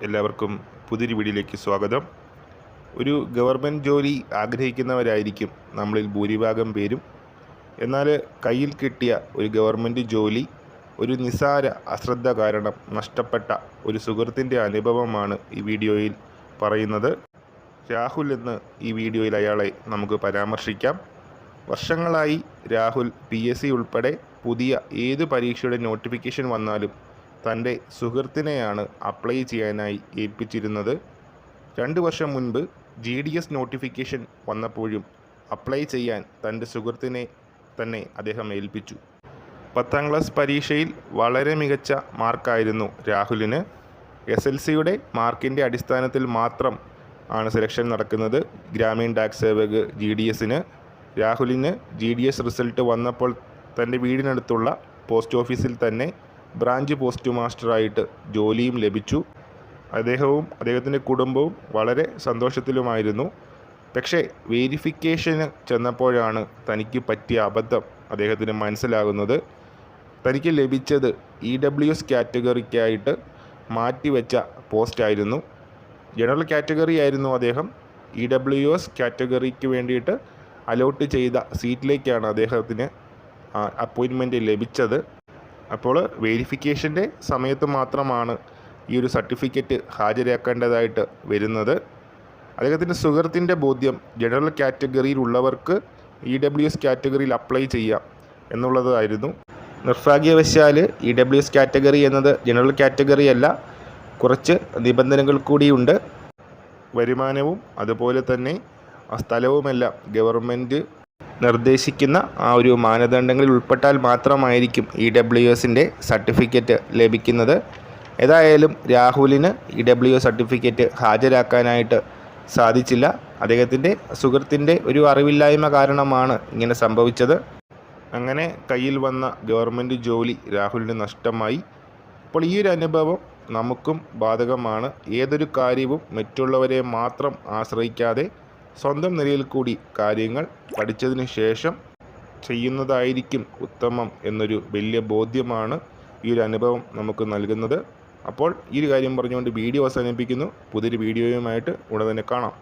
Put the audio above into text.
എല്ലാവർക്കും പുതിയൊരു വീഡിയോയിലേക്ക് സ്വാഗതം. ഒരു ഗവൺമെൻറ് ജോലി ആഗ്രഹിക്കുന്നവരായിരിക്കും നമ്മളിൽ ഭൂരിഭാഗം പേരും. എന്നാൽ കയ്യിൽ കിട്ടിയ ഒരു ഗവൺമെൻറ് ജോലി ഒരു നിസ്സാര അശ്രദ്ധ കാരണം നഷ്ടപ്പെട്ട ഒരു സുഹൃത്തിൻ്റെ അനുഭവമാണ് ഈ വീഡിയോയിൽ പറയുന്നത്. രാഹുൽ എന്ന് ഈ വീഡിയോയിൽ അയാളെ നമുക്ക് പരാമർശിക്കാം. വർഷങ്ങളായി രാഹുൽ PSC ഉൾപ്പെടെ പുതിയ ഏത് പരീക്ഷയുടെ നോട്ടിഫിക്കേഷൻ വന്നാലും തൻ്റെ സുഹൃത്തിനെയാണ് അപ്ലൈ ചെയ്യാനായി ഏൽപ്പിച്ചിരുന്നത്. 2 വർഷം മുൻപ് GDS നോട്ടിഫിക്കേഷൻ വന്നപ്പോഴും അപ്ലൈ ചെയ്യാൻ തൻ്റെ സുഹൃത്തിനെ തന്നെ അദ്ദേഹം ഏൽപ്പിച്ചു. 10ാം ക്ലാസ് പരീക്ഷയിൽ വളരെ മികച്ച മാർക്കായിരുന്നു രാഹുലിന്. SLCയുടെ മാർക്കിൻ്റെ അടിസ്ഥാനത്തിൽ മാത്രം ആണ് സെലക്ഷൻ നടക്കുന്നത്. ഗ്രാമീൺ ഡാക് സേവക് GDSന് രാഹുലിന് GDS റിസൾട്ട് വന്നപ്പോൾ തൻ്റെ വീടിനടുത്തുള്ള പോസ്റ്റ് ഓഫീസിൽ തന്നെ ബ്രാഞ്ച് പോസ്റ്റ് മാസ്റ്ററായിട്ട് ജോലിയും ലഭിച്ചു. അദ്ദേഹവും അദ്ദേഹത്തിൻ്റെ കുടുംബവും വളരെ സന്തോഷത്തിലുമായിരുന്നു. പക്ഷേ വേരിഫിക്കേഷന് ചെന്നപ്പോഴാണ് തനിക്ക് പറ്റിയ അബദ്ധം അദ്ദേഹത്തിന് മനസ്സിലാകുന്നത്. തനിക്ക് ലഭിച്ചത് EWS കാറ്റഗറിക്കായിട്ട് മാറ്റിവെച്ച പോസ്റ്റായിരുന്നു. ജനറൽ കാറ്റഗറി ആയിരുന്നു അദ്ദേഹം. EWS കാറ്റഗറിക്ക് വേണ്ടിയിട്ട് അലോട്ട് ചെയ്ത സീറ്റിലേക്കാണ് അദ്ദേഹത്തിന് അപ്പോയിൻമെൻറ്റ് ലഭിച്ചത്. അപ്പോൾ വേരിഫിക്കേഷൻ്റെ സമയത്ത് മാത്രമാണ് ഈ ഒരു സർട്ടിഫിക്കറ്റ് ഹാജരാക്കേണ്ടതായിട്ട് വരുന്നത്. അദ്ദേഹത്തിൻ്റെ സുഹൃത്തിൻ്റെ ബോധ്യം ജനറൽ കാറ്റഗറിയിലുള്ളവർക്ക് EWS കാറ്റഗറിയിൽ അപ്ലൈ ചെയ്യാം എന്നുള്ളതായിരുന്നു. നിർഭാഗ്യവശാൽ EWS കാറ്റഗറി എന്നത് ജനറൽ കാറ്റഗറി അല്ല. കുറച്ച് നിബന്ധനകൾ കൂടിയുണ്ട്. വരുമാനവും അതുപോലെ തന്നെ സ്ഥലവുമെല്ലാം ഗവൺമെൻറ് നിർദ്ദേശിക്കുന്ന ആ ഒരു മാനദണ്ഡങ്ങളിൽ ഉൾപ്പെട്ടാൽ മാത്രമായിരിക്കും EWSൻ്റെ സർട്ടിഫിക്കറ്റ് ലഭിക്കുന്നത്. ഏതായാലും രാഹുലിന് EWS സർട്ടിഫിക്കറ്റ് ഹാജരാക്കാനായിട്ട് സാധിച്ചില്ല. അദ്ദേഹത്തിൻ്റെ സുഹൃത്തിൻ്റെ ഒരു അറിവില്ലായ്മ കാരണമാണ് ഇങ്ങനെ സംഭവിച്ചത്. അങ്ങനെ കയ്യിൽ വന്ന ഗവൺമെൻറ് ജോലി രാഹുലിന് നഷ്ടമായി. അപ്പോൾ ഈ ഒരു അനുഭവം നമുക്കും ബാധകമാണ്. ഏതൊരു കാര്യവും മറ്റുള്ളവരെ മാത്രം ആശ്രയിക്കാതെ സ്വന്തം നിലയിൽ കൂടി കാര്യങ്ങൾ പഠിച്ചതിന് ശേഷം ചെയ്യുന്നതായിരിക്കും ഉത്തമം എന്നൊരു വലിയ ബോധ്യമാണ് ഈ ഒരു അനുഭവം നമുക്ക് നൽകുന്നത്. അപ്പോൾ ഈ ഒരു കാര്യം പറഞ്ഞുകൊണ്ട് വീഡിയോ അവസാനിപ്പിക്കുന്നു. പുതിയൊരു വീഡിയോയുമായിട്ട് ഉടൻ തന്നെ കാണാം.